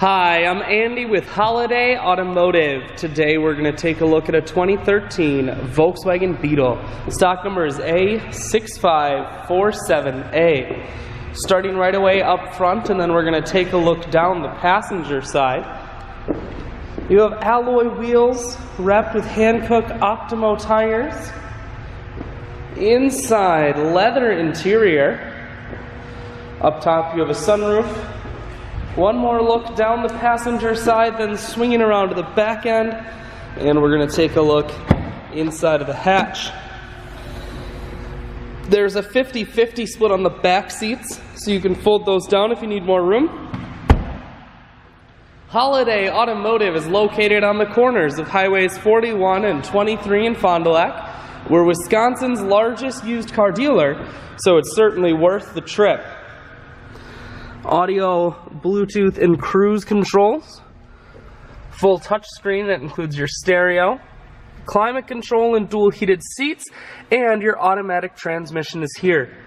Hi, I'm Andy with Holiday Automotive. Today we're going to take a look at a 2013 Volkswagen Beetle. Stock number is A6547A. Starting right away up front, and then we're going to take a look down the passenger side. You have alloy wheels wrapped with Hankook Optimo tires. Inside, leather interior. Up top you have a sunroof. One more look down the passenger side, then swinging around to the back end, and we're going to take a look inside of the hatch. There's a 50-50 split on the back seats, so you can fold those down if you need more room. Holiday Automotive is located on the corners of Highways 41 and 23 in Fond du Lac. We're Wisconsin's largest used car dealer, so it's certainly worth the trip. Audio, Bluetooth, and cruise controls. Full touchscreen that includes your stereo, climate control and dual heated seats, and your automatic transmission is here.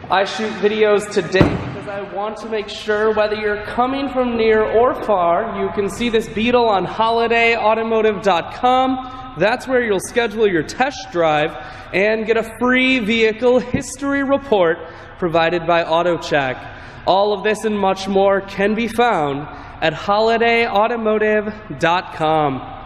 I shoot videos today because I want to make sure whether you're coming from near or far, you can see this Beetle on holidayautomotive.com. That's where you'll schedule your test drive and get a free vehicle history report provided by AutoCheck. All of this and much more can be found at holidayautomotive.com.